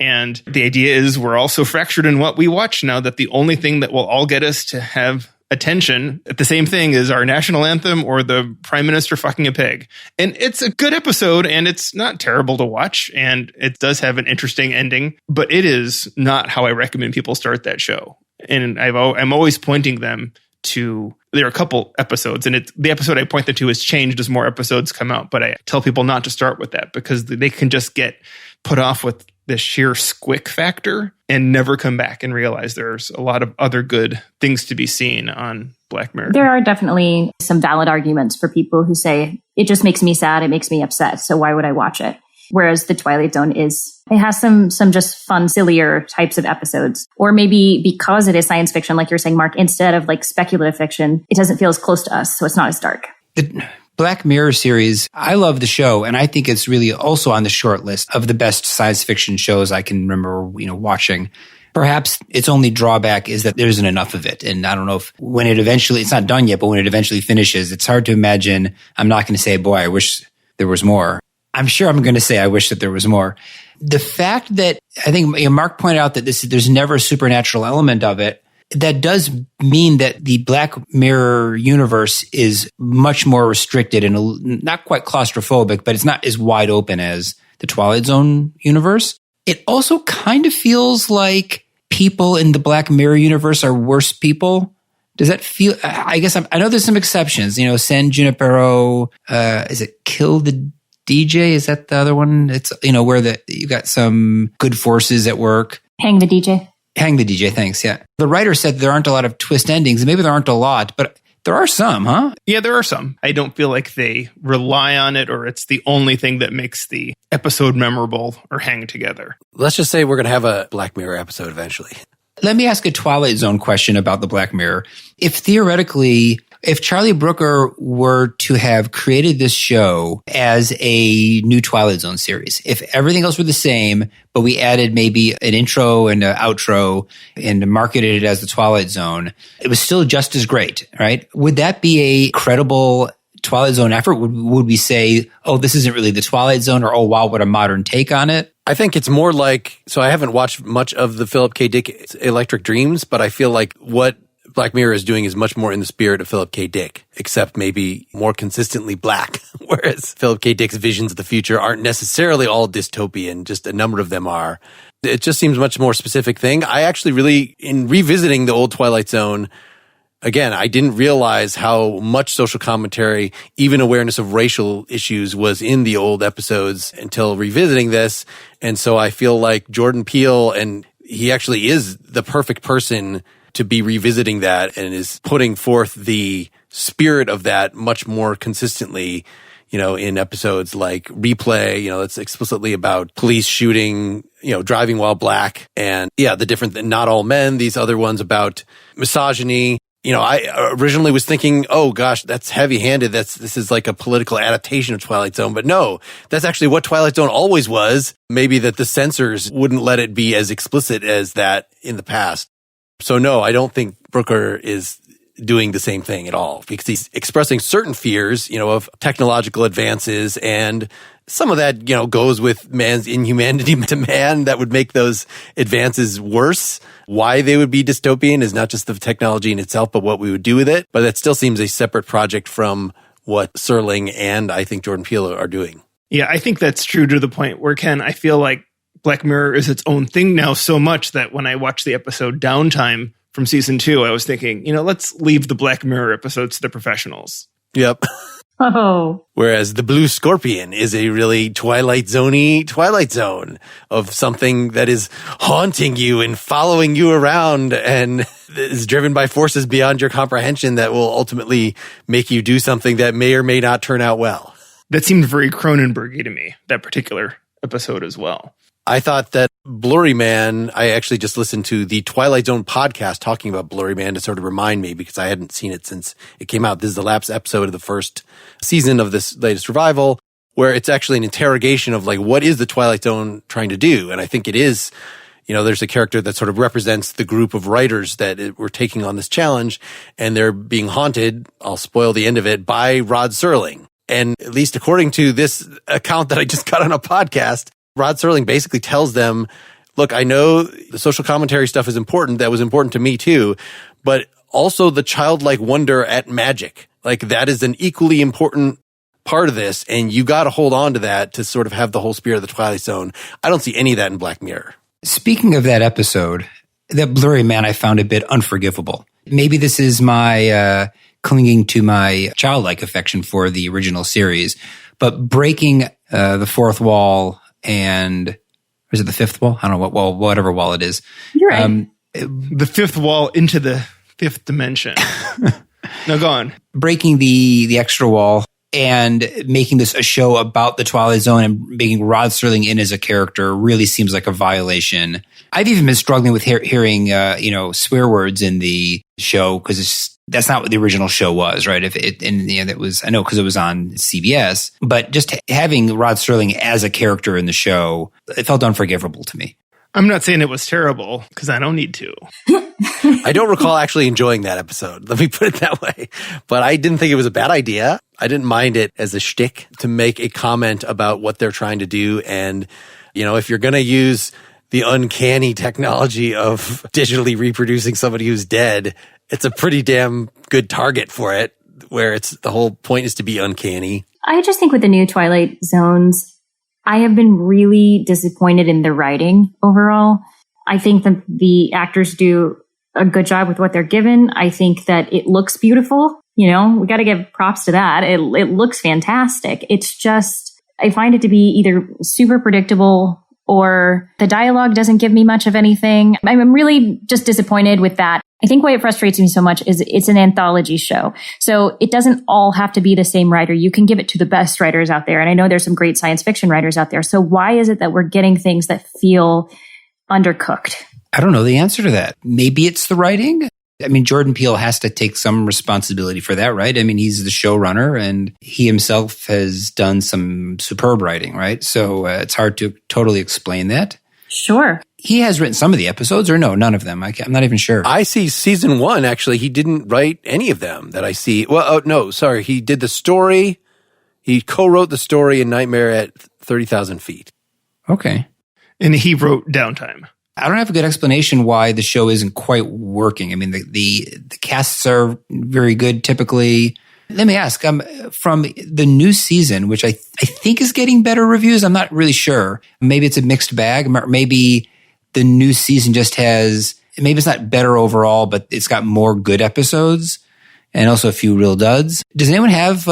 And the idea is we're all so fractured in what we watch now that the only thing that will all get us to have attention at the same thing is our national anthem or the prime minister fucking a pig. And it's a good episode, and it's not terrible to watch, and it does have an interesting ending, but it is not how I recommend people start that show. And I'm always pointing them to, there are a couple episodes, and the episode I point them to has changed as more episodes come out, but I tell people not to start with that because they can just get put off with the sheer squick factor and never come back and realize there's a lot of other good things to be seen on Black Mirror. There are definitely some valid arguments for people who say, it just makes me sad, it makes me upset, so why would I watch it? Whereas the Twilight Zone it has some just fun, sillier types of episodes. Or maybe because it is science fiction, like you're saying, Mark, instead of like speculative fiction, it doesn't feel as close to us, so it's not as dark. The Black Mirror series, I love the show, and I think it's really also on the short list of the best science fiction shows I can remember, watching. Perhaps its only drawback is that there isn't enough of it. And I don't know if when it eventually, it's not done yet, but when it eventually finishes, it's hard to imagine. I'm not going to say, boy, I wish there was more. I'm sure I'm going to say I wish that there was more. The fact that I think Mark pointed out that there's never a supernatural element of it, that does mean that the Black Mirror universe is much more restricted and not quite claustrophobic, but it's not as wide open as the Twilight Zone universe. It also kind of feels like people in the Black Mirror universe are worse people. Does that feel, I guess I know there's some exceptions, San Junipero, is it Kill the DJ? Is that the other one? It's, where you got some good forces at work. Hang the DJ. Hang the DJ, thanks, yeah. The writer said there aren't a lot of twist endings. Maybe there aren't a lot, but there are some, huh? Yeah, there are some. I don't feel like they rely on it or it's the only thing that makes the episode memorable or hang together. Let's just say we're going to have a Black Mirror episode eventually. Let me ask a Twilight Zone question about the Black Mirror. If Charlie Brooker were to have created this show as a new Twilight Zone series, if everything else were the same, but we added maybe an intro and an outro and marketed it as the Twilight Zone, it was still just as great, right? Would that be a credible Twilight Zone effort? Would we say, oh, this isn't really the Twilight Zone, or oh, wow, what a modern take on it? I think it's more like, so I haven't watched much of the Philip K. Dick Electric Dreams, but I feel like what Black Mirror is doing is much more in the spirit of Philip K. Dick, except maybe more consistently black, whereas Philip K. Dick's visions of the future aren't necessarily all dystopian, just a number of them are. It just seems much more specific thing. I actually really, in revisiting the old Twilight Zone, again, I didn't realize how much social commentary, even awareness of racial issues was in the old episodes until revisiting this. And so I feel like Jordan Peele, and he actually is the perfect person to be revisiting that and is putting forth the spirit of that much more consistently, in episodes like Replay, that's explicitly about police shooting, driving while black. And yeah, the different than Not All Men, these other ones about misogyny. I originally was thinking, oh gosh, that's heavy-handed. This is like a political adaptation of Twilight Zone. But no, that's actually what Twilight Zone always was. Maybe that the censors wouldn't let it be as explicit as that in the past. So no, I don't think Brooker is doing the same thing at all, because he's expressing certain fears, of technological advances, and some of that, goes with man's inhumanity to man that would make those advances worse. Why they would be dystopian is not just the technology in itself, but what we would do with it. But that still seems a separate project from what Serling and I think Jordan Peele are doing. Yeah, I think that's true to the point where, Ken, I feel like Black Mirror is its own thing now so much that when I watched the episode Downtime from season 2, I was thinking, let's leave the Black Mirror episodes to the professionals. Yep. Oh. Whereas the Blue Scorpion is a really Twilight Zone-y Twilight Zone of something that is haunting you and following you around and is driven by forces beyond your comprehension that will ultimately make you do something that may or may not turn out well. That seemed very Cronenberg-y to me, that particular episode as well. I thought that Blurryman, I actually just listened to the Twilight Zone podcast talking about Blurryman to sort of remind me, because I hadn't seen it since it came out. This is the last episode of the first season of this latest revival, where it's actually an interrogation of like, what is the Twilight Zone trying to do? And I think it is, there's a character that sort of represents the group of writers that were taking on this challenge, and they're being haunted, I'll spoil the end of it, by Rod Serling. And at least according to this account that I just got on a podcast, Rod Serling basically tells them, look, I know the social commentary stuff is important. That was important to me too. But also the childlike wonder at magic. Like, that is an equally important part of this. And you got to hold on to that to sort of have the whole spirit of the Twilight Zone. I don't see any of that in Black Mirror. Speaking of that episode, that Blurryman I found a bit unforgivable. Maybe this is my clinging to my childlike affection for the original series, but breaking the fourth wall, and is it the fifth wall? I don't know what wall, whatever wall it is. You're right. The fifth wall into the fifth dimension. No, go on. Breaking the extra wall and making this a show about the Twilight Zone and making Rod Serling in as a character really seems like a violation. I've even been struggling with hearing swear words in the show, because that's not what the original show was, right? That was, I know, because it was on CBS, but just having Rod Serling as a character in the show, it felt unforgivable to me. I'm not saying it was terrible, because I don't need to. I don't recall actually enjoying that episode. Let me put it that way. But I didn't think it was a bad idea. I didn't mind it as a shtick to make a comment about what they're trying to do. And, if you're going to use the uncanny technology of digitally reproducing somebody who's dead, it's a pretty damn good target for it, where the whole point is to be uncanny. I just think with the new Twilight Zones, I have been really disappointed in the writing overall. I think that the actors do a good job with what they're given. I think that it looks beautiful. You know, we got to give props to that. It looks fantastic. It's just, I find it to be either super predictable or the dialogue doesn't give me much of anything. I'm really just disappointed with that. I think why it frustrates me so much is it's an anthology show. So it doesn't all have to be the same writer. You can give it to the best writers out there. And I know there's some great science fiction writers out there. So why is it that we're getting things that feel undercooked? I don't know the answer to that. Maybe it's the writing. I mean, Jordan Peele has to take some responsibility for that, right? I mean, he's the showrunner and he himself has done some superb writing, right? So it's hard to totally explain that. Sure. He has written some of the episodes, or no, none of them. I'm not even sure. I see season 1, actually, he didn't write any of them that I see. Well, oh, no, sorry. He did the story. He co-wrote the story in Nightmare at 30,000 Feet. Okay. And he wrote Downtime. I don't have a good explanation why the show isn't quite working. I mean, the casts are very good typically. Let me ask, from the new season, which I think is getting better reviews, I'm not really sure. Maybe it's a mixed bag. Maybe the new season just has, maybe it's not better overall, but it's got more good episodes and also a few real duds. Does anyone have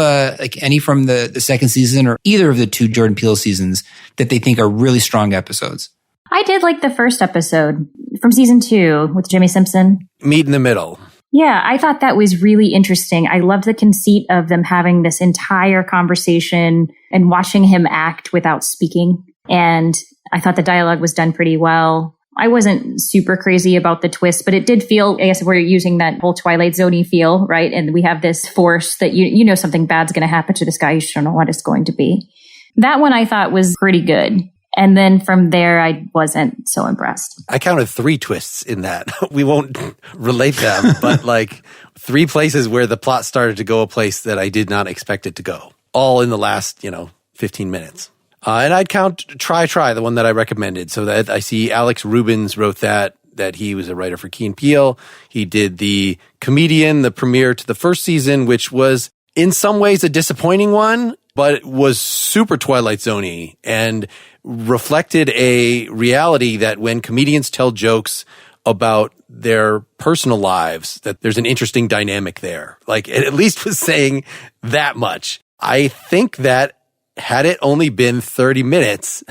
any from the second season or either of the 2 Jordan Peele seasons that they think are really strong episodes? I did like the first episode from season 2 with Jimmy Simpson. Meet in the Middle. Yeah, I thought that was really interesting. I loved the conceit of them having this entire conversation and watching him act without speaking. And I thought the dialogue was done pretty well. I wasn't super crazy about the twist, but it did feel, I guess we're using that whole Twilight Zone feel, right? And we have this force that you know something bad's going to happen to this guy. You just don't know what it's going to be. That one I thought was pretty good. And then from there, I wasn't so impressed. I counted 3 twists in that. We won't relate them, but like 3 places where the plot started to go a place that I did not expect it to go. All in the last, 15 minutes. And I'd count Try, the one that I recommended. So that I see Alex Rubens wrote that he was a writer for Key and Peele. He did The Comedian, the premiere to the first season, which was in some ways a disappointing one, but it was super Twilight Zone-y and reflected a reality that when comedians tell jokes about their personal lives, that there's an interesting dynamic there. Like, it at least was saying that much. I think that had it only been 30 minutes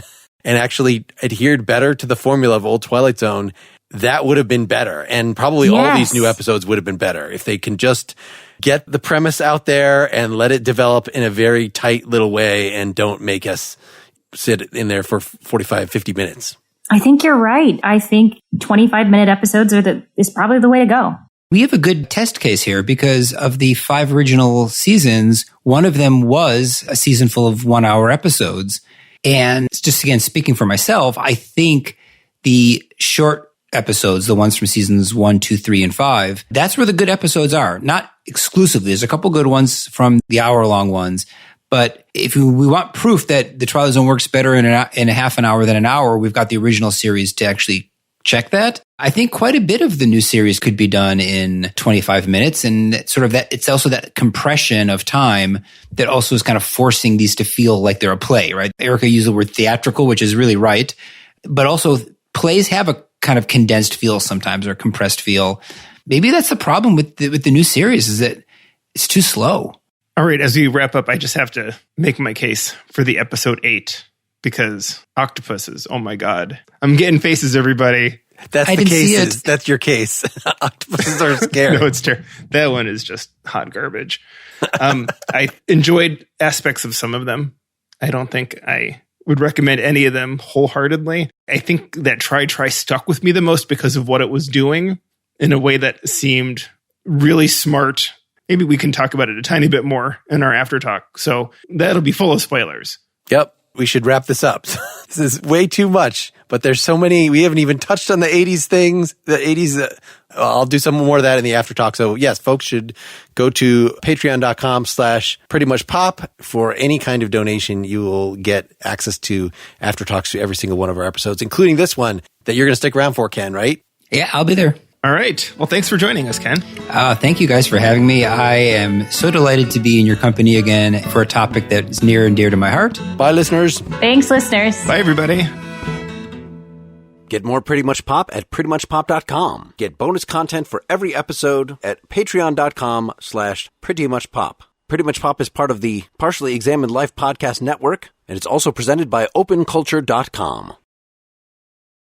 and actually adhered better to the formula of old Twilight Zone, that would have been better. And probably all these new episodes would have been better if they can just get the premise out there and let it develop in a very tight little way and don't make us sit in there for 45, 50 minutes. I think you're right. I think 25-minute episodes is probably the way to go. We have a good test case here because of the 5 original seasons, one of them was a season full of 1-hour episodes. And just again, speaking for myself, I think the short episodes, the ones from seasons 1, 2, 3, and 5, that's where the good episodes are. Not exclusively. There's a couple good ones from the hour-long ones. But if we want proof that the Twilight Zone works better in a half an hour than an hour, we've got the original series to actually check that. I think quite a bit of the new series could be done in 25 minutes. And sort of that, it's also that compression of time that also is kind of forcing these to feel like they're a play, right? Erica used the word theatrical, which is really right. But also plays have a kind of condensed feel sometimes or compressed feel. Maybe that's the problem with the new series is that it's too slow. All right, as we wrap up, I just have to make my case for the episode 8 because octopuses, oh my God. I'm getting faces, everybody. That's the case. That's your case. Octopuses are scary. No, it's terrible. That one is just hot garbage. I enjoyed aspects of some of them. I don't think I would recommend any of them wholeheartedly. I think that Try stuck with me the most because of what it was doing in a way that seemed really smart. Maybe we can talk about it a tiny bit more in our after talk. So that'll be full of spoilers. Yep. We should wrap this up. This is way too much, but there's so many. We haven't even touched on the 80s things. The 80s, I'll do some more of that in the after talk. So yes, folks should go to patreon.com/prettymuchpop. For any kind of donation, you will get access to after talks to every single one of our episodes, including this one that you're going to stick around for, Ken, right? Yeah, I'll be there. All right. Well, thanks for joining us, Ken. Thank you guys for having me. I am so delighted to be in your company again for a topic that's near and dear to my heart. Bye, listeners. Thanks, listeners. Bye, everybody. Get more Pretty Much Pop at prettymuchpop.com. Get bonus content for every episode at patreon.com/prettymuchpop. Pretty Much Pop is part of the Partially Examined Life podcast network, and it's also presented by openculture.com.